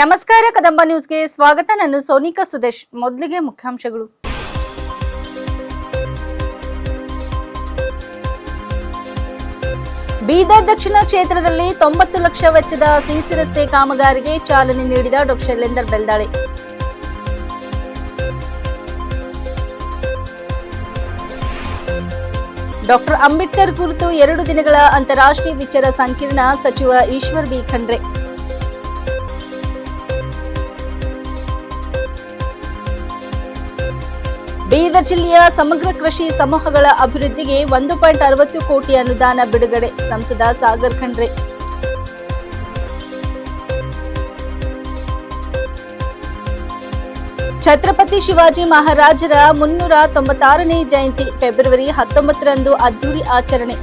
ನಮಸ್ಕಾರ ಕದಂಬ ನ್ಯೂಸ್ಗೆ ಸ್ವಾಗತ. ನಾನು ಸೋನಿಕಾ ಸುದೇಶ್. ಮೊದಲಿಗೆ ಮುಖ್ಯಾಂಶಗಳು. ಬೀದರ್ ದಕ್ಷಿಣ ಕ್ಷೇತ್ರದಲ್ಲಿ 90 ಲಕ್ಷ ವೆಚ್ಚದ ಸಿಸಿ ರಸ್ತೆ ಕಾಮಗಾರಿಗೆ ಚಾಲನೆ ನೀಡಿದ ಡಾ. ಶೈಲೇಂದರ್ ಬೆಲ್ದಾಳೆ. ಡಾ. ಅಂಬೇಡ್ಕರ್ ಕುರಿತು 2 ದಿನಗಳ ಅಂತಾರಾಷ್ಟ್ರೀಯ ವಿಚಾರ ಸಂಕಿರಣ, ಸಚಿವ ಈಶ್ವರ್ ಬಿ ಖಂಡ್ರೆ. ಬೀದರ್ ಜಿಲ್ಲೆಯ ಸಮಗ್ರ ಕೃಷಿ ಸಮೂಹಗಳ ಅಭಿವೃದ್ಧಿಗೆ 1.60 ಕೋಟಿ ಅನುದಾನ ಬಿಡುಗಡೆ, ಸಂಸದ ಸಾಗರ್ ಖಂಡ್ರೆ. ಛತ್ರಪತಿ ಶಿವಾಜಿ ಮಹಾರಾಜರ 396ನೇ ಜಯಂತಿ ಫೆಬ್ರವರಿ 19ರಂದು ಅದ್ದೂರಿ ಆಚರಣೆ.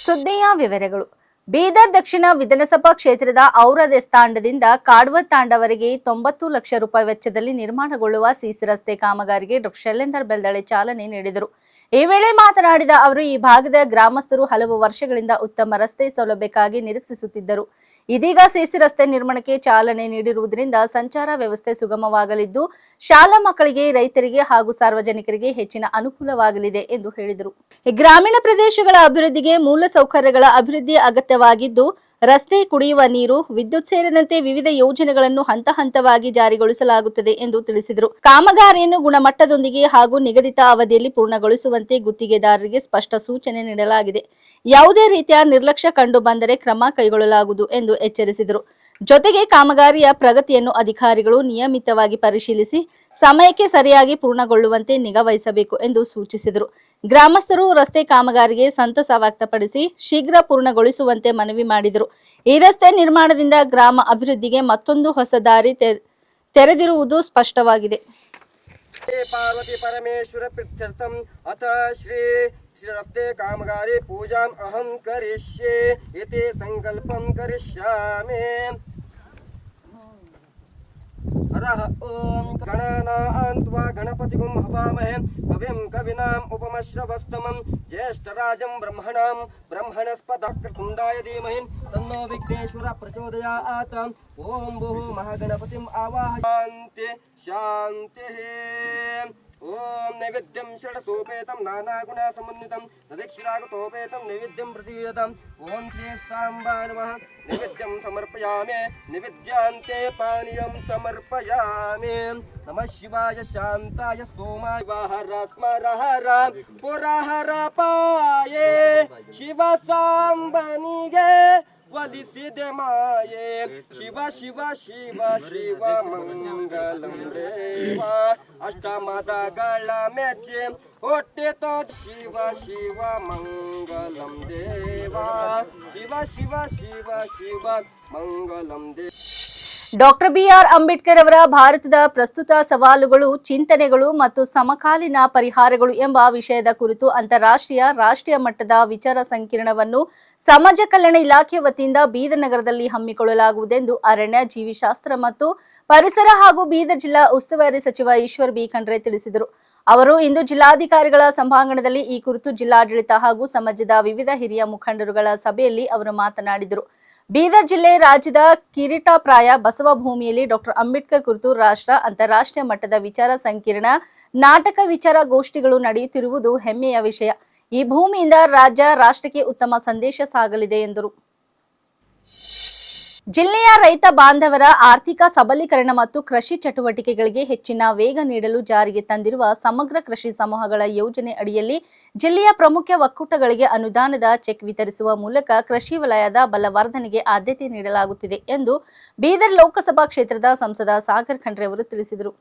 ಸುದ್ದಿಯ ವಿವರಗಳು. ಬೀದರ್ ದಕ್ಷಿಣ ವಿಧಾನಸಭಾ ಕ್ಷೇತ್ರದ ಔರಾದ್ ತಾಂಡದಿಂದ ಕಾಡ್ವ ತಾಂಡವರೆಗೆ 90 ಲಕ್ಷ ರೂಪಾಯಿ ವೆಚ್ಚದಲ್ಲಿ ನಿರ್ಮಾಣಗೊಳ್ಳುವ ಸಿಸಿ ರಸ್ತೆ ಕಾಮಗಾರಿಗೆ ಡಾ. ಶೈಲೇಂದರ್ ಬೆಲ್ದಾಳೆ ಚಾಲನೆ ನೀಡಿದರು. ಈ ವೇಳೆ ಮಾತನಾಡಿದ ಅವರು, ಈ ಭಾಗದ ಗ್ರಾಮಸ್ಥರು ಹಲವು ವರ್ಷಗಳಿಂದ ಉತ್ತಮ ರಸ್ತೆ ಸೌಲಭ್ಯಕ್ಕಾಗಿ ನಿರೀಕ್ಷಿಸುತ್ತಿದ್ದರು. ಇದೀಗ ಸಿಸಿ ರಸ್ತೆ ನಿರ್ಮಾಣಕ್ಕೆ ಚಾಲನೆ ನೀಡಿರುವುದರಿಂದ ಸಂಚಾರ ವ್ಯವಸ್ಥೆ ಸುಗಮವಾಗಲಿದ್ದು, ಶಾಲಾ ಮಕ್ಕಳಿಗೆ, ರೈತರಿಗೆ ಹಾಗೂ ಸಾರ್ವಜನಿಕರಿಗೆ ಹೆಚ್ಚಿನ ಅನುಕೂಲವಾಗಲಿದೆ ಎಂದು ಹೇಳಿದರು. ಗ್ರಾಮೀಣ ಪ್ರದೇಶಗಳ ಅಭಿವೃದ್ಧಿಗೆ ಮೂಲ ಸೌಕರ್ಯಗಳ ಅಭಿವೃದ್ಧಿ ಅಗತ್ಯವಾಗಿದ್ದು, ರಸ್ತೆ, ಕುಡಿಯುವ ನೀರು, ವಿದ್ಯುತ್ ಸೇರಿದಂತೆ ವಿವಿಧ ಯೋಜನೆಗಳನ್ನು ಹಂತ ಹಂತವಾಗಿ ಜಾರಿಗೊಳಿಸಲಾಗುತ್ತದೆ ಎಂದು ತಿಳಿಸಿದರು. ಕಾಮಗಾರಿಯನ್ನು ಗುಣಮಟ್ಟದೊಂದಿಗೆ ಹಾಗೂ ನಿಗದಿತ ಅವಧಿಯಲ್ಲಿ ಪೂರ್ಣಗೊಳಿಸುವಂತೆ ಗುತ್ತಿಗೆದಾರರಿಗೆ ಸ್ಪಷ್ಟ ಸೂಚನೆ ನೀಡಲಾಗಿದೆ. ಯಾವುದೇ ರೀತಿಯ ನಿರ್ಲಕ್ಷ್ಯ ಕಂಡು ಬಂದರೆ ಕ್ರಮ ಕೈಗೊಳ್ಳಲಾಗುವುದು ಎಂದು ಎಚ್ಚರಿಸಿದರು. ಜೊತೆಗೆ ಕಾಮಗಾರಿಯ ಪ್ರಗತಿಯನ್ನು ಅಧಿಕಾರಿಗಳು ನಿಯಮಿತವಾಗಿ ಪರಿಶೀಲಿಸಿ ಸಮಯಕ್ಕೆ ಸರಿಯಾಗಿ ಪೂರ್ಣಗೊಳ್ಳುವಂತೆ ನಿಗಾ ವಹಿಸಬೇಕು ಎಂದು ಸೂಚಿಸಿದರು. ಗ್ರಾಮಸ್ಥರು ರಸ್ತೆ ಕಾಮಗಾರಿಗೆ ಸಂತಸ ವ್ಯಕ್ತಪಡಿಸಿ ಶೀಘ್ರ ಪೂರ್ಣಗೊಳಿಸುವಂತೆ ಮನವಿ ಮಾಡಿದರು. ಈ ರಸ್ತೆ ನಿರ್ಮಾಣದಿಂದ ಗ್ರಾಮ ಅಭಿವೃದ್ಧಿಗೆ ಮತ್ತೊಂದು ಹೊಸ ದಾರಿ ತೆರೆದಿರುವುದು ಸ್ಪಷ್ಟವಾಗಿದೆ. पार्वती परमेश्वर प्रीत्यर्थम अथ श्री रस्ते कामगारी पूजा अहम करिष्ये इति संकल्पं करिष्यामि. हरः ओम गणानान्त्वा गणपतिगुं हवामहे कविं कविनाम् उपमश्रवस्तमं ज्येष्ठराजं ब्रह्मणस्पदक्रतुण्डाय धीमहि तन्नो विघ्नेश्वरः प्रचोदयात्. ओम भूः महागणपतिम् आवाहयामि. शांति. ओम नैवेद्यं षडसोपेतं नानागुणसमन्वितं तदक्षिरागतोपेतं नैवेद्यं प्रतीयतम्. ओम श्री सांबाय नमः. नैवेद्यं समर्पयामि. नैवेद्यान्ते पानीयं समर्पयामि. नमः शिवाय शान्ताय सोमाय वाहर स्मरहर पुरहर पाये शिव सांबनिगे वलिसिदे माये शिव शिव शिव शिव मंगलಂ ದೇವ ಅಷ್ಟಮದಗಳ ಮೆಚ್ಚಿ ಹೊಟ್ಟೆತೋ ಶಿವ ಶಿವ ಮಂಗಲಂ ದೇವ ಶಿವ ಶಿವ ಶಿವ ಶಿವ ಮಂಗಲಂ ದೇವ. ಡಾಕ್ಟರ್ ಬಿಆರ್ ಅಂಬೇಡ್ಕರ್ ಅವರ ಭಾರತದ ಪ್ರಸ್ತುತ ಸವಾಲುಗಳು, ಚಿಂತನೆಗಳು ಮತ್ತು ಸಮಕಾಲೀನ ಪರಿಹಾರಗಳು ಎಂಬ ವಿಷಯದ ಕುರಿತು ಅಂತಾರಾಷ್ಟ್ರೀಯ, ರಾಷ್ಟ್ರೀಯ ಮಟ್ಟದ ವಿಚಾರ ಸಂಕಿರಣವನ್ನು ಸಮಾಜ ಕಲ್ಯಾಣ ಇಲಾಖೆ ವತಿಯಿಂದ ಬೀದರ್ ನಗರದಲ್ಲಿ ಹಮ್ಮಿಕೊಳ್ಳಲಾಗುವುದೆಂದು ಅರಣ್ಯ, ಜೀವಿಶಾಸ್ತ್ರ ಮತ್ತು ಪರಿಸರ ಹಾಗೂ ಬೀದರ್ ಜಿಲ್ಲಾ ಉಸ್ತುವಾರಿ ಸಚಿವ ಈಶ್ವರ್ ಬಿ ಖಂಡ್ರೆ ತಿಳಿಸಿದರು. ಅವರು ಇಂದು ಜಿಲ್ಲಾಧಿಕಾರಿಗಳ ಸಭಾಂಗಣದಲ್ಲಿ ಈ ಕುರಿತು ಜಿಲ್ಲಾಡಳಿತ ಹಾಗೂ ಸಮಾಜದ ವಿವಿಧ ಹಿರಿಯ ಮುಖಂಡರುಗಳ ಸಭೆಯಲ್ಲಿ ಅವರು ಮಾತನಾಡಿದರು. ಬೀದರ್ ಜಿಲ್ಲೆ ರಾಜ್ಯದ ಕಿರೀಟಪ್ರಾಯ ಬಸವ ಭೂಮಿಯಲ್ಲಿ ಡಾಕ್ಟರ್ ಅಂಬೇಡ್ಕರ್ ಕುರಿತು ರಾಷ್ಟ್ರ, ಅಂತಾರಾಷ್ಟ್ರೀಯ ಮಟ್ಟದ ವಿಚಾರ ಸಂಕಿರಣ, ನಾಟಕ, ವಿಚಾರಗೋಷ್ಠಿಗಳು ನಡೆಯುತ್ತಿರುವುದು ಹೆಮ್ಮೆಯ ವಿಷಯ. ಈ ಭೂಮಿಯಿಂದ ರಾಜ್ಯ, ರಾಷ್ಟ್ರಕ್ಕೆ ಉತ್ತಮ ಸಂದೇಶ ಸಾಗಲಿದೆ ಎಂದರು. ಜಿಲ್ಲೆಯ ರೈತ ಬಾಂಧವರ ಆರ್ಥಿಕ ಸಬಲೀಕರಣ ಮತ್ತು ಕೃಷಿ ಚಟುವಟಿಕೆಗಳಿಗೆ ಹೆಚ್ಚಿನ ವೇಗ ನೀಡಲು ಜಾರಿಗೆ ತಂದಿರುವ ಸಮಗ್ರ ಕೃಷಿ ಸಮೂಹಗಳ ಯೋಜನೆ ಅಡಿಯಲ್ಲಿ ಜಿಲ್ಲೆಯ ಪ್ರಮುಖ ಒಕ್ಕೂಟಗಳಿಗೆ ಅನುದಾನದ ಚೆಕ್ ವಿತರಿಸುವ ಮೂಲಕ ಕೃಷಿ ವಲಯದ ಬಲವರ್ಧನೆಗೆ ಆದ್ಯತೆ ನೀಡಲಾಗುತ್ತಿದೆ ಎಂದು ಬೀದರ್ ಲೋಕಸಭಾ ಕ್ಷೇತ್ರದ ಸಂಸದ ಸಾಗರ್ ಖಂಡ್ರೆ ಅವರು ತಿಳಿಸಿದರು.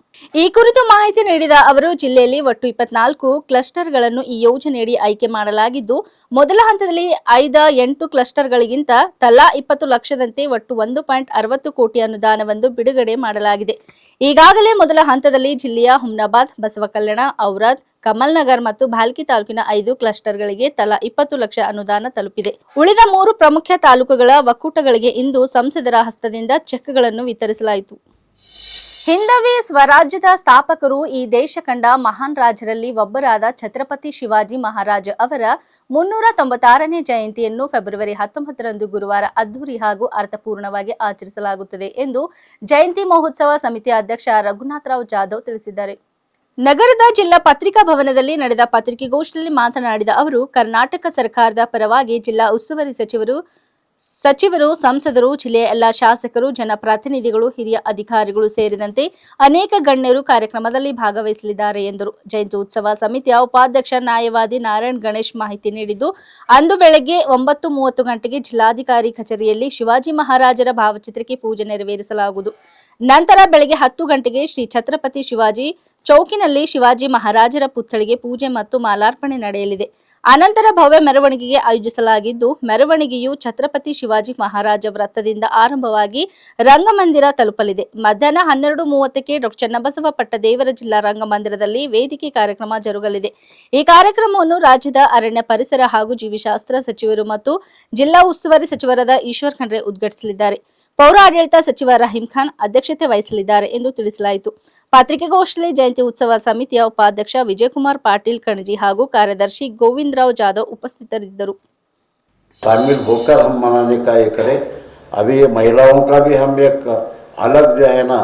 ಈ ಕುರಿತು ಮಾಹಿತಿ ನೀಡಿದ ಅವರು, ಜಿಲ್ಲೆಯಲ್ಲಿ ಒಟ್ಟು 24 ಕ್ಲಸ್ಟರ್ಗಳನ್ನು ಈ ಯೋಜನೆಯಡಿ ಆಯ್ಕೆ ಮಾಡಲಾಗಿದ್ದು, ಮೊದಲ ಹಂತದಲ್ಲಿ 8 ಕ್ಲಸ್ಟರ್ಗಳಿಗಿಂತ ತಲಾ 20 ಲಕ್ಷದಂತೆ ಒಟ್ಟು 1.60 ಕೋಟಿ ಅನುದಾನವನ್ನು ಬಿಡುಗಡೆ ಮಾಡಲಾಗಿದೆ. ಈಗಾಗಲೇ ಮೊದಲ ಹಂತದಲ್ಲಿ ಜಿಲ್ಲೆಯ ಹುಮ್ನಾಬಾದ್, ಬಸವಕಲ್ಯಾಣ, ಔರಾದ್, ಕಮಲ್ ನಗರ್ ಮತ್ತು ಭಾಲ್ಕಿ ತಾಲೂಕಿನ 5 ಕ್ಲಸ್ಟರ್ಗಳಿಗೆ ತಲಾ 20 ಲಕ್ಷ ಅನುದಾನ ತಲುಪಿದೆ. ಉಳಿದ 3 ಪ್ರಮುಖ ತಾಲೂಕುಗಳ ಒಕ್ಕೂಟಗಳಿಗೆ ಇಂದು ಸಂಸದರ ಹಸ್ತದಿಂದ ಚೆಕ್ಗಳನ್ನು ವಿತರಿಸಲಾಯಿತು. ಹಿಂದವಿ ಸ್ವರಾಜ್ಯದ ಸ್ಥಾಪಕರು ಈ ದೇಶ ಕಂಡ ಮಹಾನ್ ರಾಜರಲ್ಲಿ ಒಬ್ಬರಾದ ಛತ್ರಪತಿ ಶಿವಾಜಿ ಮಹಾರಾಜ್ ಅವರ 396ನೇ ಜಯಂತಿಯನ್ನು ಫೆಬ್ರವರಿ 19ರಂದು ಗುರುವಾರ ಅದ್ದೂರಿ ಹಾಗೂ ಅರ್ಥಪೂರ್ಣವಾಗಿ ಆಚರಿಸಲಾಗುತ್ತದೆ ಎಂದು ಜಯಂತಿ ಮಹೋತ್ಸವ ಸಮಿತಿ ಅಧ್ಯಕ್ಷ ರಘುನಾಥರಾವ್ ಜಾಧವ್ ತಿಳಿಸಿದ್ದಾರೆ. ನಗರದ ಜಿಲ್ಲಾ ಪತ್ರಿಕಾ ಭವನದಲ್ಲಿ ನಡೆದ ಪತ್ರಿಕಾಗೋಷ್ಠಿಯಲ್ಲಿ ಮಾತನಾಡಿದ ಅವರು, ಕರ್ನಾಟಕ ಸರ್ಕಾರದ ಪರವಾಗಿ ಜಿಲ್ಲಾ ಉಸ್ತುವಾರಿ ಸಚಿವರು, ಸಂಸದರು, ಜಿಲ್ಲೆಯ ಎಲ್ಲ ಶಾಸಕರು, ಜನಪ್ರತಿನಿಧಿಗಳು, ಹಿರಿಯ ಅಧಿಕಾರಿಗಳು ಸೇರಿದಂತೆ ಅನೇಕ ಗಣ್ಯರು ಕಾರ್ಯಕ್ರಮದಲ್ಲಿ ಭಾಗವಹಿಸಲಿದ್ದಾರೆ ಎಂದರು. ಜಯಂತಿ ಉತ್ಸವ ಸಮಿತಿಯ ಉಪಾಧ್ಯಕ್ಷ ನ್ಯಾಯವಾದಿ ನಾರಾಯಣ್ ಗಣೇಶ್ ಮಾಹಿತಿ ನೀಡಿದ್ದು, ಅಂದು ಬೆಳಗ್ಗೆ 9:30 ಗಂಟೆಗೆ ಜಿಲ್ಲಾಧಿಕಾರಿ ಕಚೇರಿಯಲ್ಲಿ ಶಿವಾಜಿ ಮಹಾರಾಜರ ಭಾವಚಿತ್ರಕ್ಕೆ ಪೂಜೆ ನೆರವೇರಿಸಲಾಗುವುದು. ನಂತರ ಬೆಳಗ್ಗೆ 10 ಗಂಟೆಗೆ ಶ್ರೀ ಛತ್ರಪತಿ ಶಿವಾಜಿ ಚೌಕಿನಲ್ಲಿ ಶಿವಾಜಿ ಮಹಾರಾಜರ ಪುತ್ಥಳಿಗೆ ಪೂಜೆ ಮತ್ತು ಮಾಲಾರ್ಪಣೆ ನಡೆಯಲಿದೆ. ಅನಂತರ ಭವ್ಯ ಮೆರವಣಿಗೆಗೆ ಆಯೋಜಿಸಲಾಗಿದ್ದು, ಮೆರವಣಿಗೆಯು ಛತ್ರಪತಿ ಶಿವಾಜಿ ಮಹಾರಾಜ ವೃತ್ತದಿಂದ ಆರಂಭವಾಗಿ ರಂಗಮಂದಿರ ತಲುಪಲಿದೆ. ಮಧ್ಯಾಹ್ನ 12:30ಕ್ಕೆ ಡಾ. ಚನ್ನಬಸವ ಪಟ್ಟದೇವರ ಜಿಲ್ಲಾ ರಂಗಮಂದಿರದಲ್ಲಿ ವೇದಿಕೆ ಕಾರ್ಯಕ್ರಮ ಜರುಗಲಿದೆ. ಈ ಕಾರ್ಯಕ್ರಮವನ್ನು ರಾಜ್ಯದ ಅರಣ್ಯ ಪರಿಸರ ಹಾಗೂ ಜೀವಿಶಾಸ್ತ್ರ ಸಚಿವರು ಮತ್ತು ಜಿಲ್ಲಾ ಉಸ್ತುವಾರಿ ಸಚಿವರಾದ ಈಶ್ವರ್ ಖಂಡ್ರೆ ಉದ್ಘಾಟಿಸಲಿದ್ದಾರೆ. ಪೌರಾಡಳಿತ ಸಚಿವ ರಹೀಂ ಖಾನ್ ಅಧ್ಯಕ್ಷತೆ ವಹಿಸಲಿದ್ದಾರೆ ಎಂದು ತಿಳಿಸಲಾಯಿತು. ಪತ್ರಿಕಾಗೋಷ್ಠಿಯಲ್ಲಿ ಜಯಂತಿ ಉತ್ಸವ ಸಮಿತಿಯ ಉಪಾಧ್ಯಕ್ಷ ವಿಜಯಕುಮಾರ್ ಪಾಟೀಲ್ ಕಣಜಿ ಹಾಗೂ ಕಾರ್ಯದರ್ಶಿ ಗೋವಿಂದರಾವ್ ಜಾಧವ್ उपस्थितरिद्ದರು. शामिल होकर हम मनाने का ये करें. अभी महिलाओं का भी हम एक अलग जो है ना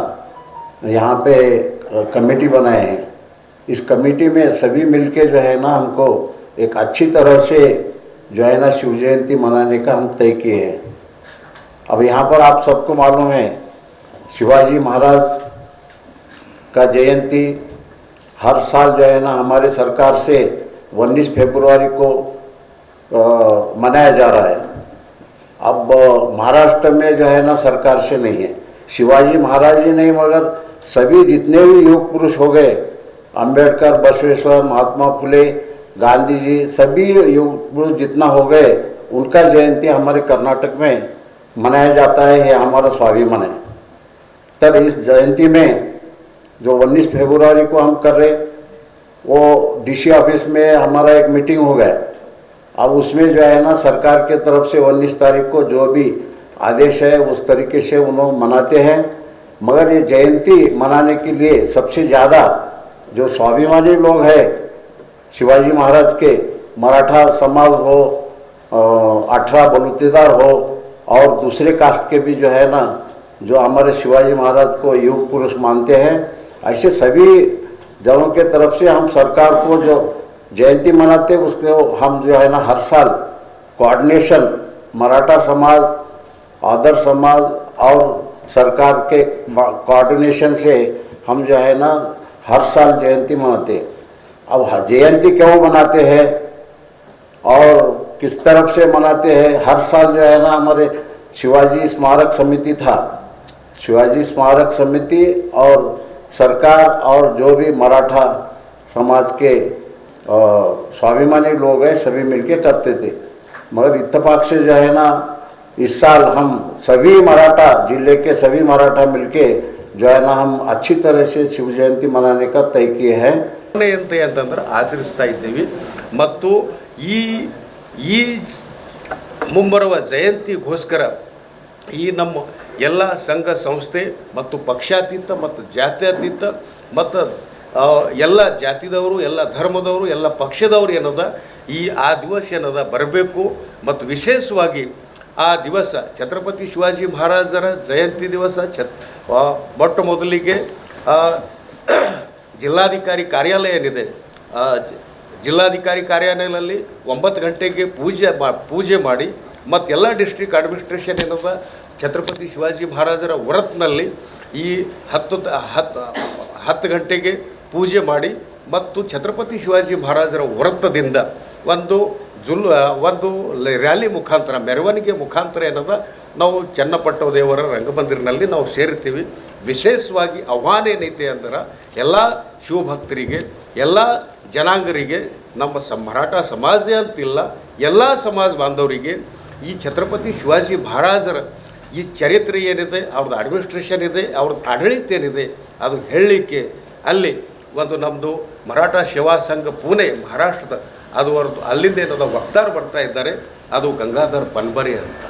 यहाँ पे कमेटी बनाए हैं. इस कमेटी में सभी मिलके जो है ना हमको एक अच्छी तरह से जो है ना शिव जयंती मनाने का हम तय किए हैं. अब यहाँ पर आप सबको मालूम है शिवाजी महाराज का जयंती हर साल जो है ना हमारे सरकार से 19 फरवरी को मनाया जा रहा है. अब महाराष्ट्र में जो है ना सरकार से नहीं है. शिवाजी महाराज ही नहीं मगर सभी जितने भी युग पुरुष हो गए, अंबेडकर, बसवेश्वर, महात्मा फुले, गांधी जी, सभी युग पुरुष जितना हो गए उनका जयंती हमारे कर्नाटक में मनाया जाता है. ये हमारा स्वाभिमान है. तब इस जयंती में जो 19 फरवरी को हम कर रहे वो डीसी ऑफिस में हमारा एक मीटिंग हो गया. अब उसमें जो है ना सरकार के तरफ से 19 तारीख को जो भी आदेश है उस तरीके से उन्होंने मनाते हैं. मगर ये जयंती मनाने के लिए सबसे ज़्यादा जो स्वाभिमानी लोग हैं शिवाजी महाराज के, मराठा समाज हो, 18 बलुतेदार हो और दूसरे कास्ट के भी जो है ना जो हमारे शिवाजी महाराज को युग पुरुष मानते हैं, ऐसे सभी जनों के तरफ से हम सरकार को जो जयंती मनाते उसको हम जो है ना हर साल कोऑर्डिनेशन मराठा समाज, अदर समाज और सरकार के कोऑर्डिनेशन से हम जो है ना हर साल जयंती मनाते. अब जयंती क्यों मनाते हैं और किस तरफ से मनाते हैं? हर साल जो है ना हमारे शिवाजी स्मारक समिति था. शिवाजी स्मारक समिति और सरकार और जो भी मराठा समाज के स्वाभिमानी लोग हैं सभी मिलके करते थे. मगर इत्तेफाक से जो है ना इस साल हम सभी मराठा जिले के सभी मराठा मिलके जो है ना हम अच्छी तरह से शिव जयंती मनाने का तय किए हैं. ಅಂತಂದ್ರೆ ಆಚರಿಸ್ತಾ ಇದ್ದೀವಿ ಮತ್ತು ಈ ಮುಂಬರುವ ಜಯಂತಿಗೋಸ್ಕರ ಈ ನಮ್ಮ ಎಲ್ಲ ಸಂಘ ಸಂಸ್ಥೆ ಮತ್ತು ಪಕ್ಷಾತೀತ ಮತ್ತು ಜಾತ್ಯತೀತ ಮತ್ತು ಎಲ್ಲ ಜಾತಿದವರು, ಎಲ್ಲ ಧರ್ಮದವರು, ಎಲ್ಲ ಪಕ್ಷದವರು ಏನದ ಆ ದಿವಸ ಏನದ ಬರಬೇಕು. ಮತ್ತು ವಿಶೇಷವಾಗಿ ಆ ದಿವಸ ಛತ್ರಪತಿ ಶಿವಾಜಿ ಮಹಾರಾಜರ ಜಯಂತಿ ದಿವಸ ಮೊಟ್ಟ ಮೊದಲಿಗೆ ಜಿಲ್ಲಾಧಿಕಾರಿ ಕಾರ್ಯಾಲಯ ಏನಿದೆ, ಜಿಲ್ಲಾಧಿಕಾರಿ ಕಾರ್ಯಾಲಯದಲ್ಲಿ 9 ಗಂಟೆಗೆ ಪೂಜೆ ಮಾಡಿ ಮತ್ತು ಎಲ್ಲ ಡಿಸ್ಟ್ರಿಕ್ಟ್ ಅಡ್ಮಿನಿಸ್ಟ್ರೇಷನ್ ಏನದ ಛತ್ರಪತಿ ಶಿವಾಜಿ ಮಹಾರಾಜರ ವ್ರತ್ನಲ್ಲಿ ಈ 10 ಗಂಟೆಗೆ ಪೂಜೆ ಮಾಡಿ ಮತ್ತು ಛತ್ರಪತಿ ಶಿವಾಜಿ ಮಹಾರಾಜರ ವ್ರತದಿಂದ ಒಂದು ರ್ಯಾಲಿ ಮುಖಾಂತರ, ಮೆರವಣಿಗೆ ಮುಖಾಂತರ ಏನದ ನಾವು ಚನ್ನಪಟ್ಟಣ ದೇವರ ರಂಗಮಂದಿರನಲ್ಲಿ ನಾವು ಸೇರ್ತೀವಿ. ವಿಶೇಷವಾಗಿ ಆಹ್ವಾನ ಏನೈತೆ ಅಂದ್ರೆ ಎಲ್ಲ ಶಿವಭಕ್ತರಿಗೆ, ಎಲ್ಲ ಜನಾಂಗರಿಗೆ, ನಮ್ಮ ಮರಾಠ ಸಮಾಜ ಅಂತಿಲ್ಲ, ಎಲ್ಲ ಸಮಾಜ ಬಾಂಧವರಿಗೆ ಈ ಛತ್ರಪತಿ ಶಿವಾಜಿ ಮಹಾರಾಜರ ಈ ಚರಿತ್ರೆ ಏನಿದೆ, ಅವ್ರದ್ದು ಅಡ್ಮಿನಿಸ್ಟ್ರೇಷನ್ ಇದೆ, ಅವ್ರದ್ದು ಆಡಳಿತ ಏನಿದೆ ಅದು ಹೇಳಲಿಕ್ಕೆ ಅಲ್ಲಿ ಒಂದು ನಮ್ಮದು ಮರಾಠ ಸೇವಾ ಸಂಘ ಪುಣೆ ಮಹಾರಾಷ್ಟ್ರದ ಅದು ಅವ್ರದ್ದು ಅಲ್ಲಿಂದ ಏನದ ವಕ್ತಾರ ಬರ್ತಾ ಇದ್ದಾರೆ, ಅದು ಗಂಗಾಧರ್ ಪನ್ಬರಿ ಅಂತ.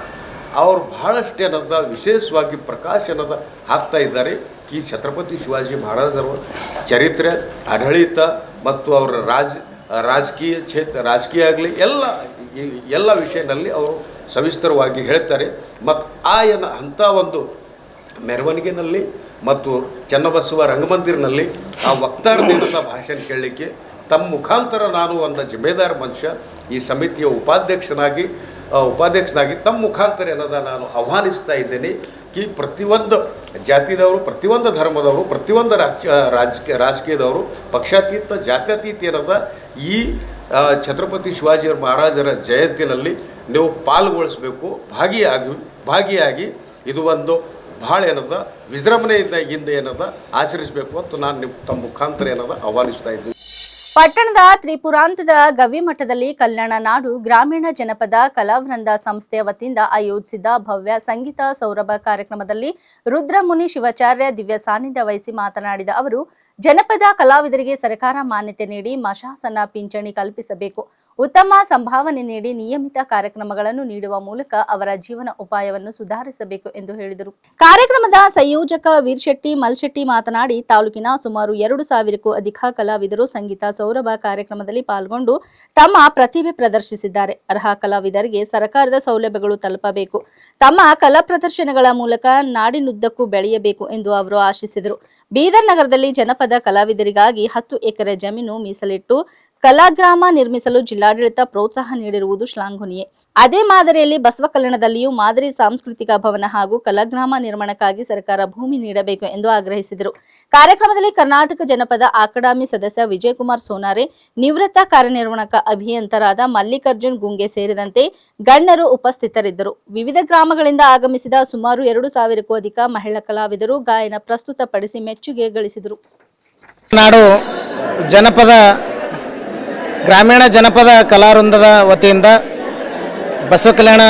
ಅವರು ಬಹಳಷ್ಟು ಏನದ ವಿಶೇಷವಾಗಿ ಪ್ರಕಾಶನದ ಹಾಕ್ತಾ ಇದ್ದಾರೆ. ಈ ಛತ್ರಪತಿ ಶಿವಾಜಿ ಮಹಾರಾಜರ ಚರಿತ್ರೆ, ಆಡಳಿತ ಮತ್ತು ಅವರ ರಾಜಕೀಯ ಆಗಲಿ ಎಲ್ಲ ವಿಷಯದಲ್ಲಿ ಅವರು ಸವಿಸ್ತರವಾಗಿ ಹೇಳ್ತಾರೆ. ಮತ್ತು ಅಂಥ ಒಂದು ಮೆರವಣಿಗೆನಲ್ಲಿ ಮತ್ತು ಚನ್ನಬಸವ ರಂಗಮಂದಿರನಲ್ಲಿ ಆ ವಕ್ತಾರದಿಂದ ಭಾಷಣ ಕೇಳಲಿಕ್ಕೆ ತಮ್ಮ ಮುಖಾಂತರ ನಾನು ಒಂದು ಜಿಮ್ಮೇದಾರ ಮನುಷ್ಯ ಈ ಸಮಿತಿಯ ಉಪಾಧ್ಯಕ್ಷನಾಗಿ ತಮ್ಮ ಮುಖಾಂತರ ಏನದ ನಾನು ಆಹ್ವಾನಿಸ್ತಾ ಇದ್ದೇನೆ. ಈ ಪ್ರತಿಯೊಂದು ಜಾತಿದವರು, ಪ್ರತಿಯೊಂದು ಧರ್ಮದವರು, ಪ್ರತಿಯೊಂದು ರಾಜಕೀಯದವರು, ಪಕ್ಷಾತೀತ ಜಾತ್ಯತೀತ ಏನದ ಈ ಛತ್ರಪತಿ ಶಿವಾಜಿ ಮಹಾರಾಜರ ಜಯಂತಿನಲ್ಲಿ ನೀವು ಪಾಲ್ಗೊಳಿಸಬೇಕು, ಭಾಗಿಯಾಗಿ ಇದು ಒಂದು ಭಾಳ ಏನದ ವಿಜೃಂಭಣೆಯಿಂದ ಏನದ ಆಚರಿಸಬೇಕು ಅಂತ ನಾನು ತಮ್ಮ ಮುಖಾಂತರ ಏನದ ಆಹ್ವಾನಿಸ್ತಾ ಇದ್ದೀನಿ. ಪಟ್ಟಣದ ತ್ರಿಪುರಾಂತದ ಗವಿಮಠದಲ್ಲಿ ಕಲ್ಯಾಣ ನಾಡು ಗ್ರಾಮೀಣ ಜನಪದ ಕಲಾವೃಂದ ಸಂಸ್ಥೆಯ ವತಿಯಿಂದ ಆಯೋಜಿಸಿದ್ದ ಭವ್ಯ ಸಂಗೀತ ಸೌರಭ ಕಾರ್ಯಕ್ರಮದಲ್ಲಿ ರುದ್ರಮುನಿ ಶಿವಾಚಾರ್ಯ ದಿವ್ಯ ಸಾನ್ನಿಧ್ಯ ವಹಿಸಿ ಮಾತನಾಡಿದ ಅವರು, ಜನಪದ ಕಲಾವಿದರಿಗೆ ಸರ್ಕಾರ ಮಾನ್ಯತೆ ನೀಡಿ ಮಶಾಸನ ಪಿಂಚಣಿ ಕಲ್ಪಿಸಬೇಕು. ಉತ್ತಮ ಸಂಭಾವನೆ ನೀಡಿ ನಿಯಮಿತ ಕಾರ್ಯಕ್ರಮಗಳನ್ನು ನೀಡುವ ಮೂಲಕ ಅವರ ಜೀವನ ಉಪಾಯವನ್ನು ಸುಧಾರಿಸಬೇಕು ಎಂದು ಹೇಳಿದರು. ಕಾರ್ಯಕ್ರಮದ ಸಂಯೋಜಕ ವೀರಶೆಟ್ಟಿ ಮಲ್ಶೆಟ್ಟಿ ಮಾತನಾಡಿ, ತಾಲೂಕಿನ ಸುಮಾರು 2,000ಕ್ಕೂ ಅಧಿಕ ಕಲಾವಿದರು ಸಂಗೀತ ಸೌರಭ ಕಾರ್ಯಕ್ರಮದಲ್ಲಿ ಪಾಲ್ಗೊಂಡು ತಮ್ಮ ಪ್ರತಿಭೆ ಪ್ರದರ್ಶಿಸಿದ್ದಾರೆ. ಅರ್ಹ ಕಲಾವಿದರಿಗೆ ಸರ್ಕಾರದ ಸೌಲಭ್ಯಗಳು ತಲುಪಬೇಕು. ತಮ್ಮ ಕಲಾ ಪ್ರದರ್ಶನಗಳ ಮೂಲಕ ನಾಡಿನುದ್ದಕ್ಕೂ ಬೆಳೆಯಬೇಕು ಎಂದು ಅವರು ಆಶಿಸಿದರು. ಬೀದರ್ ನಗರದಲ್ಲಿ ಜನಪದ ಕಲಾವಿದರಿಗಾಗಿ 10 ಎಕರೆ ಜಮೀನು ಮೀಸಲಿಟ್ಟು ಕಲಾಗ್ರಾಮ ನಿರ್ಮಿಸಲು ಜಿಲ್ಲಾಡಳಿತ ಪ್ರೋತ್ಸಾಹ ನೀಡಿರುವುದು ಶ್ಲಾಘನೀಯ. ಅದೇ ಮಾದರಿಯಲ್ಲಿ ಬಸವಕಲ್ಯಾಣದಲ್ಲಿಯೂ ಮಾದರಿ ಸಾಂಸ್ಕೃತಿಕ ಭವನ ಹಾಗೂ ಕಲಾಗ್ರಾಮ ನಿರ್ಮಾಣಕ್ಕಾಗಿ ಸರ್ಕಾರ ಭೂಮಿ ನೀಡಬೇಕು ಎಂದು ಆಗ್ರಹಿಸಿದರು. ಕಾರ್ಯಕ್ರಮದಲ್ಲಿ ಕರ್ನಾಟಕ ಜನಪದ ಅಕಾಡೆಮಿ ಸದಸ್ಯ ವಿಜಯಕುಮಾರ್ ಸೋನಾರೆ, ನಿವೃತ್ತ ಕಾರ್ಯನಿರ್ವಹಣಾ ಅಭಿಯಂತರಾದ ಮಲ್ಲಿಕಾರ್ಜುನ್ ಗುಂಗೆ ಸೇರಿದಂತೆ ಗಣ್ಯರು ಉಪಸ್ಥಿತರಿದ್ದರು. ವಿವಿಧ ಗ್ರಾಮಗಳಿಂದ ಆಗಮಿಸಿದ ಸುಮಾರು 2,000ಕ್ಕೂ ಅಧಿಕ ಮಹಿಳಾ ಕಲಾವಿದರು ಗಾಯನ ಪ್ರಸ್ತುತಪಡಿಸಿ ಮೆಚ್ಚುಗೆ ಗಳಿಸಿದರು. ನಾಡು ಗ್ರಾಮೀಣ ಜನಪದ ಕಲಾವೃಂದದ ವತಿಯಿಂದ ಬಸವಕಲ್ಯಾಣ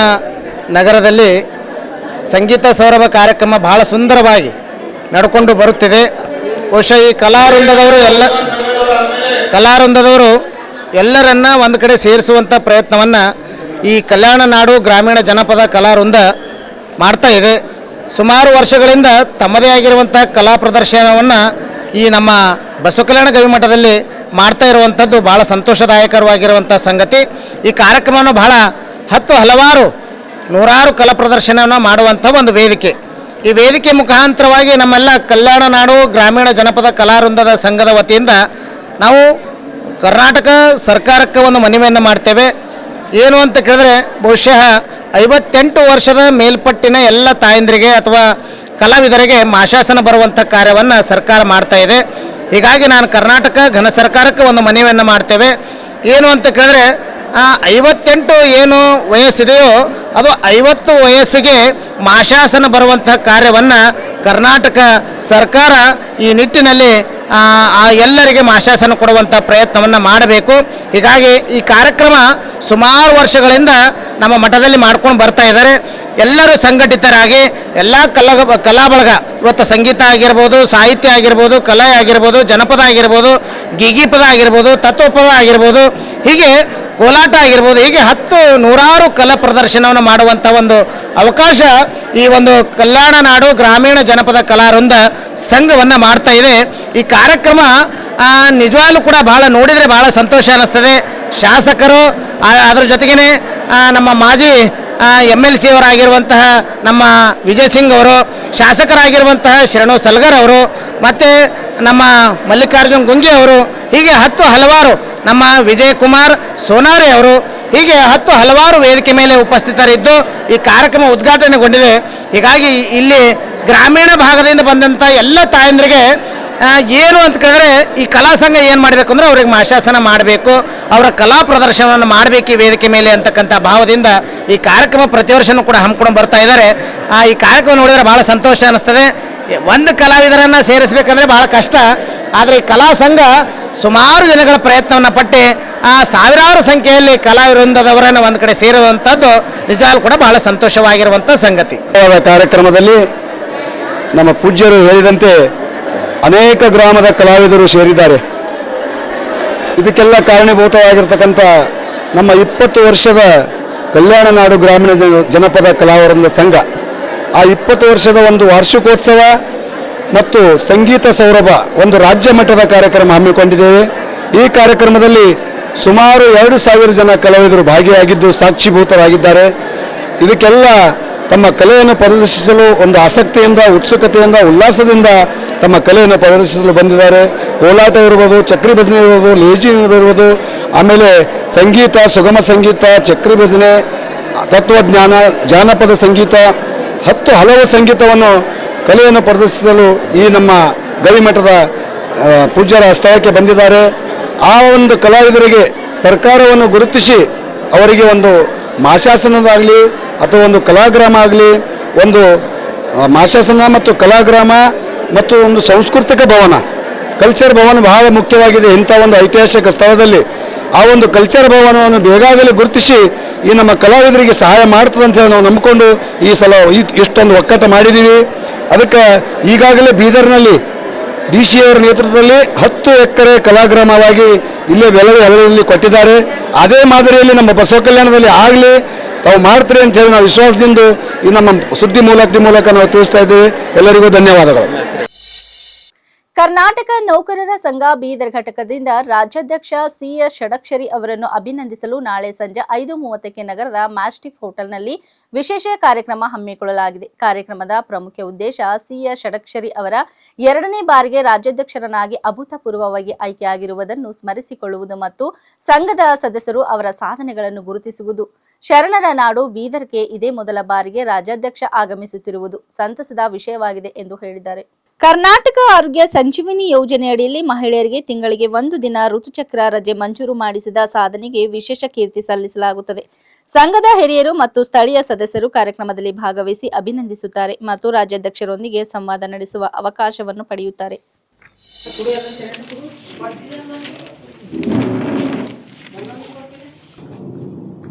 ನಗರದಲ್ಲಿ ಸಂಗೀತ ಸೌರಭ ಕಾರ್ಯಕ್ರಮ ಬಹಳ ಸುಂದರವಾಗಿ ನಡ್ಕೊಂಡು ಬರುತ್ತಿದೆ. ಬಹುಶಃ ಈ ಕಲಾವೃಂದದವರು ಎಲ್ಲರನ್ನ ಒಂದು ಕಡೆ ಸೇರಿಸುವಂಥ ಪ್ರಯತ್ನವನ್ನು ಈ ಕಲ್ಯಾಣ ನಾಡು ಗ್ರಾಮೀಣ ಜನಪದ ಕಲಾವೃಂದ ಮಾಡ್ತಾ ಇದೆ. ಸುಮಾರು ವರ್ಷಗಳಿಂದ ತಮ್ಮದೇ ಆಗಿರುವಂಥ ಕಲಾ ಪ್ರದರ್ಶನವನ್ನು ಈ ನಮ್ಮ ಬಸವಕಲ್ಯಾಣ ಗವಿಮಠದಲ್ಲಿ ಮಾಡ್ತಾ ಇರುವಂಥದ್ದು ಭಾಳ ಸಂತೋಷದಾಯಕರವಾಗಿರುವಂಥ ಸಂಗತಿ. ಈ ಕಾರ್ಯಕ್ರಮವನ್ನು ಬಹಳ ಹಲವಾರು ನೂರಾರು ಕಲಾ ಪ್ರದರ್ಶನವನ್ನು ಮಾಡುವಂಥ ಒಂದು ವೇದಿಕೆ. ಈ ವೇದಿಕೆ ಮುಖಾಂತರವಾಗಿ ನಮ್ಮೆಲ್ಲ ಕಲ್ಯಾಣ ನಾಡು ಗ್ರಾಮೀಣ ಜನಪದ ಕಲಾವೃಂದದ ಸಂಘದ ವತಿಯಿಂದ ನಾವು ಕರ್ನಾಟಕ ಸರ್ಕಾರಕ್ಕೆ ಒಂದು ಮನವಿಯನ್ನು ಮಾಡ್ತೇವೆ. ಏನು ಅಂತ ಕೇಳಿದ್ರೆ, ಬಹುಶಃ 58 ವರ್ಷದ ಮೇಲ್ಪಟ್ಟಿನ ಎಲ್ಲ ತಾಯಂದಿರಿಗೆ ಅಥವಾ ಕಲಾವಿದರಿಗೆ ಮಾಶಾಸನ ಬರುವಂಥ ಕಾರ್ಯವನ್ನು ಸರ್ಕಾರ ಮಾಡ್ತಾ ಇದೆ. ಹೀಗಾಗಿ ನಾನು ಕರ್ನಾಟಕ ಘನ ಸರ್ಕಾರಕ್ಕೆ ಒಂದು ಮನವಿಯನ್ನು ಮಾಡ್ತೇವೆ. ಏನು ಅಂತ ಕೇಳಿದ್ರೆ, 58 ಏನು ವಯಸ್ಸಿದೆಯೋ ಅದು 50 ವಯಸ್ಸಿಗೆ ಮಾಶಾಸನ ಬರುವಂಥ ಕಾರ್ಯವನ್ನು ಕರ್ನಾಟಕ ಸರ್ಕಾರ ಈ ನಿಟ್ಟಿನಲ್ಲಿ ಎಲ್ಲರಿಗೆ ಮಾಶಾಸನ ಕೊಡುವಂಥ ಪ್ರಯತ್ನವನ್ನು ಮಾಡಬೇಕು. ಹೀಗಾಗಿ ಈ ಕಾರ್ಯಕ್ರಮ ಸುಮಾರು ವರ್ಷಗಳಿಂದ ನಮ್ಮ ಮಠದಲ್ಲಿ ಮಾಡ್ಕೊಂಡು ಬರ್ತಾ ಇದ್ದಾರೆ. ಎಲ್ಲರೂ ಸಂಘಟಿತರಾಗಿ ಎಲ್ಲ ಕಲಾ ಬಳಗ, ಇವತ್ತು ಸಂಗೀತ ಆಗಿರ್ಬೋದು, ಸಾಹಿತ್ಯ ಆಗಿರ್ಬೋದು, ಕಲೆ ಆಗಿರ್ಬೋದು, ಜನಪದ ಆಗಿರ್ಬೋದು, ಗೀಗಿಪದ ಆಗಿರ್ಬೋದು, ತತ್ವಪದ ಆಗಿರ್ಬೋದು, ಹೀಗೆ ಕೋಲಾಟ ಆಗಿರ್ಬೋದು, ಹೀಗೆ ನೂರಾರು ಕಲಾ ಪ್ರದರ್ಶನವನ್ನು ಮಾಡುವಂಥ ಒಂದು ಅವಕಾಶ ಈ ಒಂದು ಕಲ್ಯಾಣ ನಾಡು ಗ್ರಾಮೀಣ ಜನಪದ ಕಲಾವೃಂದ ಸಂಘವನ್ನು ಮಾಡ್ತಾ ಇದೆ. ಈ ಕಾರ್ಯಕ್ರಮ ನಿಜವಾಗ್ಲೂ ಕೂಡ ನೋಡಿದರೆ ಬಹಳ ಸಂತೋಷ ಅನ್ನಿಸ್ತದೆ. ಶಾಸಕರು, ಅದರ ಜೊತೆಗೇ ನಮ್ಮ ಮಾಜಿ MLC ಅವರಾಗಿರುವಂತಹ ನಮ್ಮ ವಿಜಯ್ ಸಿಂಗ್ ಅವರು, ಶಾಸಕರಾಗಿರುವಂತಹ ಶರಣು ಸಲ್ಗರ್ ಅವರು, ಮತ್ತು ನಮ್ಮ ಮಲ್ಲಿಕಾರ್ಜುನ್ ಗುಂಗೆ ಅವರು, ಹೀಗೆ ಹಲವಾರು ನಮ್ಮ ವಿಜಯಕುಮಾರ್ ಸೋನಾರೆ ಅವರು, ಹೀಗೆ ಹಲವಾರು ವೇದಿಕೆ ಮೇಲೆ ಉಪಸ್ಥಿತರಿದ್ದು ಈ ಕಾರ್ಯಕ್ರಮ ಉದ್ಘಾಟನೆಗೊಂಡಿದೆ. ಹೀಗಾಗಿ ಇಲ್ಲಿ ಗ್ರಾಮೀಣ ಭಾಗದಿಂದ ಬಂದಂಥ ಎಲ್ಲ ತಾಯಂದ್ರಿಗೆ ಏನು ಅಂತ ಕೇಳಿದ್ರೆ, ಈ ಕಲಾ ಸಂಘ ಏನು ಮಾಡಬೇಕು ಅಂದರೆ ಅವ್ರಿಗೆ ಮಾಶಾಸನ ಮಾಡಬೇಕು, ಅವರ ಕಲಾ ಪ್ರದರ್ಶನವನ್ನು ಮಾಡಬೇಕು ಈ ವೇದಿಕೆ ಮೇಲೆ ಅಂತಕ್ಕಂಥ ಭಾವದಿಂದ ಈ ಕಾರ್ಯಕ್ರಮ ಪ್ರತಿ ವರ್ಷವೂ ಕೂಡ ಹಮ್ಮಿಕೊಂಡು ಬರ್ತಾ ಇದ್ದಾರೆ. ಈ ಕಾರ್ಯಕ್ರಮ ನೋಡಿದರೆ ಭಾಳ ಸಂತೋಷ ಅನ್ನಿಸ್ತದೆ. ಒಂದು ಕಲಾವಿದರನ್ನು ಸೇರಿಸಬೇಕಂದ್ರೆ ಭಾಳ ಕಷ್ಟ. ಆದರೆ ಈ ಕಲಾ ಸಂಘ ಸುಮಾರು ದಿನಗಳ ಪ್ರಯತ್ನವನ್ನು ಪಟ್ಟು ಸಾವಿರಾರು ಸಂಖ್ಯೆಯಲ್ಲಿ ಕಲಾವೃಂದದವರನ್ನು ಒಂದು ಕಡೆ ಸೇರುವಂಥದ್ದು ನಿಜವಾಗ್ಲೂ ಕೂಡ ಬಹಳ ಸಂತೋಷವಾಗಿರುವಂಥ ಸಂಗತಿ. ಕಾರ್ಯಕ್ರಮದಲ್ಲಿ ನಮ್ಮ ಪೂಜ್ಯರು ಹೇಳಿದಂತೆ ಅನೇಕ ಗ್ರಾಮದ ಕಲಾವಿದರು ಸೇರಿದ್ದಾರೆ. ಇದಕ್ಕೆಲ್ಲ ಕಾರಣೀಭೂತವಾಗಿರ್ತಕ್ಕಂಥ ನಮ್ಮ 20 ವರ್ಷದ ಕಲ್ಯಾಣ ನಾಡು ಗ್ರಾಮೀಣ ಜನಪದ ಕಲಾವೃಂದ ಸಂಘ, ಆ 20 ವರ್ಷದ ಒಂದು ವಾರ್ಷಿಕೋತ್ಸವ ಮತ್ತು ಸಂಗೀತ ಸೌರಭ ಒಂದು ರಾಜ್ಯ ಮಟ್ಟದ ಕಾರ್ಯಕ್ರಮ ಹಮ್ಮಿಕೊಂಡಿದ್ದೇವೆ. ಈ ಕಾರ್ಯಕ್ರಮದಲ್ಲಿ ಸುಮಾರು 2,000 ಜನ ಕಲಾವಿದರು ಭಾಗಿಯಾಗಿದ್ದು ಸಾಕ್ಷೀಭೂತರಾಗಿದ್ದಾರೆ. ಇದಕ್ಕೆಲ್ಲ ತಮ್ಮ ಕಲೆಯನ್ನು ಪ್ರದರ್ಶಿಸಲು ಒಂದು ಆಸಕ್ತಿಯಿಂದ, ಉತ್ಸುಕತೆಯಿಂದ, ಉಲ್ಲಾಸದಿಂದ ತಮ್ಮ ಕಲೆಯನ್ನು ಪ್ರದರ್ಶಿಸಲು ಬಂದಿದ್ದಾರೆ. ಕೋಲಾಟ ಇರ್ಬೋದು, ಚಕ್ರಿ ಭಜನೆ ಇರ್ಬೋದು, ಲೇಜಿ ಇರ್ಬೋದು, ಆಮೇಲೆ ಸಂಗೀತ, ಸುಗಮ ಸಂಗೀತ, ಚಕ್ರಿ ಭಜನೆ, ತತ್ವಜ್ಞಾನ, ಜಾನಪದ ಸಂಗೀತ, ಹಲವು ಸಂಗೀತವನ್ನು ಕಲೆಯನ್ನು ಪ್ರದರ್ಶಿಸಲು ಈ ನಮ್ಮ ಗವಿಮಠದ ಪೂಜ್ಯರ ಸ್ಥಳಕ್ಕೆ ಬಂದಿದ್ದಾರೆ. ಆ ಒಂದು ಕಲಾವಿದರಿಗೆ ಸರ್ಕಾರವನ್ನು ಗುರುತಿಸಿ ಅವರಿಗೆ ಒಂದು ಮಾಶಾಸನದಾಗಲಿ ಅಥವಾ ಒಂದು ಕಲಾಗ್ರಾಮ ಆಗಲಿ, ಒಂದು ಮಾಶಾಸನ ಮತ್ತು ಕಲಾಗ್ರಾಮ ಮತ್ತು ಒಂದು ಸಾಂಸ್ಕೃತಿಕ ಭವನ, ಕಲ್ಚರ್ ಭವನ ಬಹಳ ಮುಖ್ಯವಾಗಿದೆ ಇಂಥ ಒಂದು ಐತಿಹಾಸಿಕ ಸ್ಥಳದಲ್ಲಿ. ಆ ಒಂದು ಕಲ್ಚರ್ ಭವನವನ್ನು ಬೇಗನೆ ಗುರುತಿಸಿ ಈ ನಮ್ಮ ಕಲಾವಿದರಿಗೆ ಸಹಾಯ ಮಾಡ್ತದೆ ಅಂತ ಹೇಳಿ ನಾವು ನಂಬಿಕೊಂಡು ಈ ಸಲ ಇಷ್ಟೊಂದು ಒಕ್ಕಟ್ಟು ಮಾಡಿದ್ದೀವಿ. ಅದಕ್ಕೆ ಈಗಾಗಲೇ ಬೀದರ್ನಲ್ಲಿ DC ಅವರ ನೇತೃತ್ವದಲ್ಲಿ 10 ಎಕರೆ ಕಲಾಗ್ರಾಮವಾಗಿ ಇಲ್ಲೇ ಬೆಳವಲ್ಲಿ ಕೊಟ್ಟಿದ್ದಾರೆ. ಅದೇ ಮಾದರಿಯಲ್ಲಿ ನಮ್ಮ ಬಸವ ಕಲ್ಯಾಣದಲ್ಲಿ ಆಗಲಿ ತಾವು ಮಾಡ್ತೀರಿ ಅಂತ ಹೇಳಿ ನಾವು ವಿಶ್ವಾಸದಿಂದ ಈ ನಮ್ಮ ಸುದ್ದಿ ಮೂಲಕ ನಾವು ತಿಳಿಸ್ತಾ ಇದ್ದೇವೆ. ಎಲ್ಲರಿಗೂ ಧನ್ಯವಾದಗಳು. ಕರ್ನಾಟಕ ನೌಕರರ ಸಂಘ ಬೀದರ್ ಘಟಕದಿಂದ ರಾಜ್ಯಾಧ್ಯಕ್ಷ CS ಷಡಕ್ಷರಿ ಅವರನ್ನು ಅಭಿನಂದಿಸಲು ನಾಳೆ ಸಂಜೆ 5:30ಕ್ಕೆ ನಗರದ ಮ್ಯಾಸ್ಟಿಫ್ ಹೋಟೆಲ್ನಲ್ಲಿ ವಿಶೇಷ ಕಾರ್ಯಕ್ರಮ ಹಮ್ಮಿಕೊಳ್ಳಲಾಗಿದೆ. ಕಾರ್ಯಕ್ರಮದ ಪ್ರಮುಖ ಉದ್ದೇಶ CS ಷಡಕ್ಷರಿ ಅವರ 2ನೇ ಬಾರಿಗೆ ರಾಜ್ಯಾಧ್ಯಕ್ಷರನ್ನಾಗಿ ಅಭೂತಪೂರ್ವವಾಗಿ ಆಯ್ಕೆಯಾಗಿರುವುದನ್ನು ಸ್ಮರಿಸಿಕೊಳ್ಳುವುದು ಮತ್ತು ಸಂಘದ ಸದಸ್ಯರು ಅವರ ಸಾಧನೆಗಳನ್ನು ಗುರುತಿಸುವುದು. ಶರಣರ ನಾಡು ಬೀದರ್ಗೆ ಇದೇ ಮೊದಲ ಬಾರಿಗೆ ರಾಜ್ಯಾಧ್ಯಕ್ಷ ಆಗಮಿಸುತ್ತಿರುವುದು ಸಂತಸದ ವಿಷಯವಾಗಿದೆ ಎಂದು ಹೇಳಿದ್ದಾರೆ. ಕರ್ನಾಟಕ ಆರೋಗ್ಯ ಸಂಜೀವಿನಿ ಯೋಜನೆಯಡಿಯಲ್ಲಿ ಮಹಿಳೆಯರಿಗೆ ತಿಂಗಳಿಗೆ 1 ದಿನ ಋತುಚಕ್ರ ರಜೆ ಮಂಜೂರು ಮಾಡಿಸಿದ ಸಾಧನೆಗೆ ವಿಶೇಷ ಕೀರ್ತಿ ಸಲ್ಲಿಸಲಾಗುತ್ತದೆ. ಸಂಘದ ಹಿರಿಯರು ಮತ್ತು ಸ್ಥಳೀಯ ಸದಸ್ಯರು ಕಾರ್ಯಕ್ರಮದಲ್ಲಿ ಭಾಗವಹಿಸಿ ಅಭಿನಂದಿಸುತ್ತಾರೆ ಮತ್ತು ರಾಜ್ಯಾಧ್ಯಕ್ಷರೊಂದಿಗೆ ಸಂವಾದ ನಡೆಸುವ ಅವಕಾಶವನ್ನು ಪಡೆಯುತ್ತಾರೆ.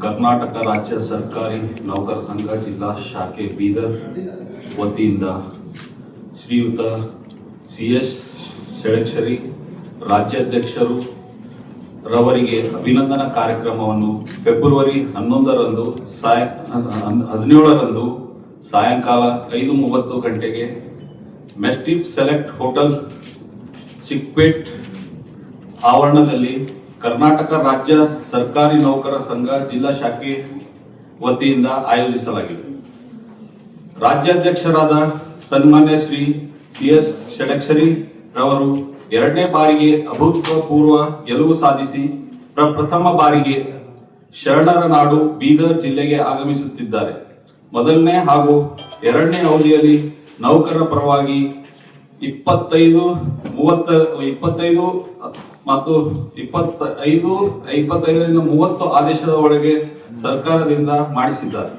ಕರ್ನಾಟಕ ರಾಜ್ಯ ಸರ್ಕಾರಿ ನೌಕರ ಸಂಘ ಜಿಲ್ಲಾ ಶಾಖೆ ಬೀದರ್ ವತಿಯಿಂದ ಶ್ರೀಯುತ CS ಷಡಕ್ಷರಿ ರಾಜ್ಯಾಧ್ಯಕ್ಷರು ರವರಿಗೆ ಅಭಿನಂದನಾ ಕಾರ್ಯಕ್ರಮವನ್ನು ಫೆಬ್ರವರಿ 11ರಂದು 17ರಂದು ಸಾಯಂಕಾಲ 5:30 ಗಂಟೆಗೆ ಮೆಸ್ಟಿಫ್ ಸೆಲೆಕ್ಟ್ ಹೋಟೆಲ್ ಚಿಕ್ಪೇಟ್ ಆವರಣದಲ್ಲಿ ಕರ್ನಾಟಕ ರಾಜ್ಯ ಸರ್ಕಾರಿ ನೌಕರ ಸಂಘ ಜಿಲ್ಲಾ ಶಾಖೆ ವತಿಯಿಂದ ಆಯೋಜಿಸಲಾಗಿದೆ. ರಾಜ್ಯಾಧ್ಯಕ್ಷರಾದ ಸನ್ಮಾನ್ಯ ಶ್ರೀ CS ಷಡಕ್ಷರಿ ರವರು 2ನೇ ಬಾರಿಗೆ ಅಭೂತಪೂರ್ವ ಗೆಲುವು ಸಾಧಿಸಿ ಪ್ರಥಮ ಬಾರಿಗೆ ಶರಣರ ನಾಡು ಬೀದರ್ ಜಿಲ್ಲೆಗೆ ಆಗಮಿಸುತ್ತಿದ್ದಾರೆ. ಮೊದಲನೇ ಹಾಗೂ 2ನೇ ಅವಧಿಯಲ್ಲಿ ನೌಕರರ ಪರವಾಗಿ 25 ಮತ್ತು 25ರಿಂದ 30 ಆದೇಶದ ಒಳಗೆ ಸರ್ಕಾರದಿಂದ ಮಾಡಿಸಿದ್ದಾರೆ.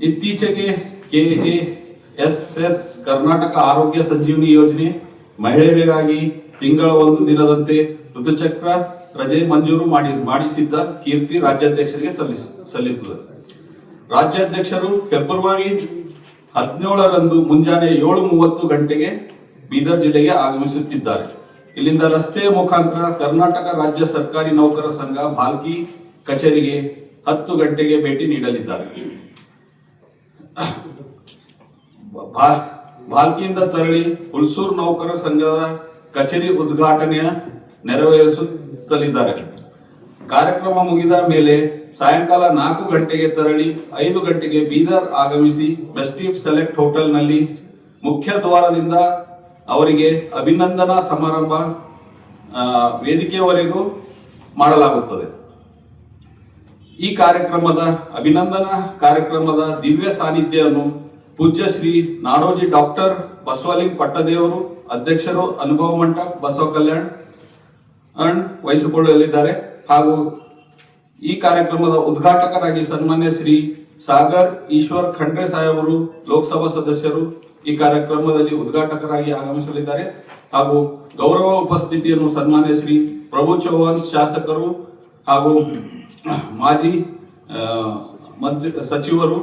ಇತ್ತೀಚೆಗೆ KASS ಕರ್ನಾಟಕ ಆರೋಗ್ಯ ಸಂಜೀವಿನಿ ಯೋಜನೆ ಮಹಿಳೆಯರಿಗಾಗಿ ತಿಂಗಳ 1 ದಿನದಂತೆ ಋತುಚಕ್ರ ರಜೆ ಮಂಜೂರು ಮಾಡಿಸಿದ್ದ ಕೀರ್ತಿ ರಾಜ್ಯಾಧ್ಯಕ್ಷರಿಗೆ ಸಲ್ಲಿಸುತ್ತದೆ. ರಾಜ್ಯಾಧ್ಯಕ್ಷರು ಫೆಬ್ರವರಿ 17ರಂದು ಮುಂಜಾನೆ 7:30 ಗಂಟೆಗೆ ಬೀದರ್ ಜಿಲ್ಲೆಗೆ ಆಗಮಿಸುತ್ತಿದ್ದಾರೆ. ಇಲ್ಲಿಂದ ರಸ್ತೆಯ ಮುಖಾಂತರ ಕರ್ನಾಟಕ ರಾಜ್ಯ ಸರ್ಕಾರಿ ನೌಕರ ಸಂಘ ಭಾಲ್ಕಿ ಕಚೇರಿಗೆ 10 ಗಂಟೆಗೆ ಭೇಟಿ ನೀಡಲಿದ್ದಾರೆ. ಭಾಲ್ಕಿಯಿಂದ ತೆರಳಿ ಹುಲ್ಸೂರು ನೌಕರ ಸಂಘದ ಕಚೇರಿ ಉದ್ಘಾಟನೆಯ ನೆರವೇರಿಸುತ್ತಲಿದ್ದಾರೆ. ಕಾರ್ಯಕ್ರಮ ಮುಗಿದ ಮೇಲೆ ಸಾಯಂಕಾಲ 4 ಗಂಟೆಗೆ ತೆರಳಿ 5 ಗಂಟೆಗೆ ಬೀದರ್ ಆಗಮಿಸಿ ಮೆಸ್ಟಿಫ್ ಸೆಲೆಕ್ಟ್ ಹೋಟೆಲ್ನಲ್ಲಿ ಮುಖ್ಯ ದ್ವಾರದಿಂದ ಅವರಿಗೆ ಅಭಿನಂದನಾ ಸಮಾರಂಭ ವೇದಿಕೆಯವರೆಗೂ ಮಾಡಲಾಗುತ್ತದೆ. ಈ ಅಭಿನಂದನಾ ಕಾರ್ಯಕ್ರಮದ ದಿವ್ಯ ಸಾನ್ನಿಧ್ಯವನ್ನು ಪೂಜ್ಯ ಶ್ರೀ ನಾಡೋಜಿ ಡಾಕ್ಟರ್ ಬಸವಲಿಂಗ ಪಟ್ಟದೇವರು ಅಧ್ಯಕ್ಷರು ಅನುಭವ ಮಂಟಪ ಬಸವ ಕಲ್ಯಾಣ ವಹಿಸಿಕೊಳ್ಳಲಿದ್ದಾರೆ. ಹಾಗೂ ಈ ಕಾರ್ಯಕ್ರಮದ ಉದ್ಘಾಟಕರಾಗಿ ಸನ್ಮಾನ್ಯ ಶ್ರೀ ಸಾಗರ್ ಈಶ್ವರ್ ಖಂಡ್ರೆ ಸಾಹೇಬರು ಲೋಕಸಭಾ ಸದಸ್ಯರು ಈ ಕಾರ್ಯಕ್ರಮದಲ್ಲಿ ಉದ್ಘಾಟಕರಾಗಿ ಆಗಮಿಸಲಿದ್ದಾರೆ. ಹಾಗೂ ಗೌರವ ಉಪಸ್ಥಿತಿಯನ್ನು ಸನ್ಮಾನ್ಯ ಶ್ರೀ ಪ್ರಭು ಚೌಹಾಣ್ ಶಾಸಕರು ಹಾಗೂ ಮಾಜಿ ಸಚಿವರು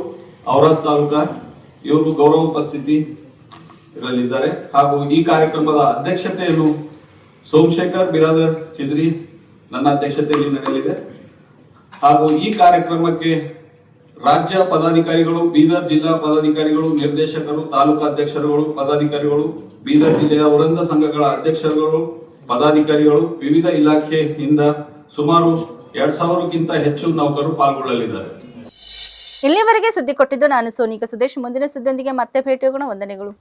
ಔರಾದ್ ತಾಲೂಕಾ ಇವರು ಗೌರವ ಉಪಸ್ಥಿತಿ ಇರಲಿದ್ದಾರೆ. ಹಾಗೂ ಈ ಕಾರ್ಯಕ್ರಮದ ಅಧ್ಯಕ್ಷತೆಯನ್ನು ಸೋಮಶೇಖರ್ ಬಿರಾದರ್ ಚಿದ್ರಿ ನನ್ನ ಅಧ್ಯಕ್ಷತೆಯಲ್ಲಿ ನಡೆಯಲಿದೆ. ಹಾಗೂ ಈ ಕಾರ್ಯಕ್ರಮಕ್ಕೆ ರಾಜ್ಯ ಪದಾಧಿಕಾರಿಗಳು, ಬೀದರ್ ಜಿಲ್ಲಾ ಪದಾಧಿಕಾರಿಗಳು, ನಿರ್ದೇಶಕರು, ತಾಲೂಕು ಅಧ್ಯಕ್ಷರುಗಳು, ಪದಾಧಿಕಾರಿಗಳು, ಬೀದರ್ ಜಿಲ್ಲೆಯ ವೃಂದ ಸಂಘಗಳ ಅಧ್ಯಕ್ಷರುಗಳು, ಪದಾಧಿಕಾರಿಗಳು, ವಿವಿಧ ಇಲಾಖೆಯಿಂದ ಸುಮಾರು 2000ಕ್ಕಿಂತ ಹೆಚ್ಚು ನೌಕರರು ಪಾಲ್ಗೊಳ್ಳಲಿದ್ದಾರೆ. ಇಲ್ಲಿಯವರೆಗೆ ಸುದ್ದಿ ಕೊಟ್ಟಿದ್ದು ನಾನು ಸೋನಿಕಾ ಸುದೇಶ್. ಮುಂದಿನ ಸುದ್ದಿಯೊಂದಿಗೆ ಮತ್ತೆ ಭೇಟಿಯಾಗೋಣ. ವಂದನೆಗಳು.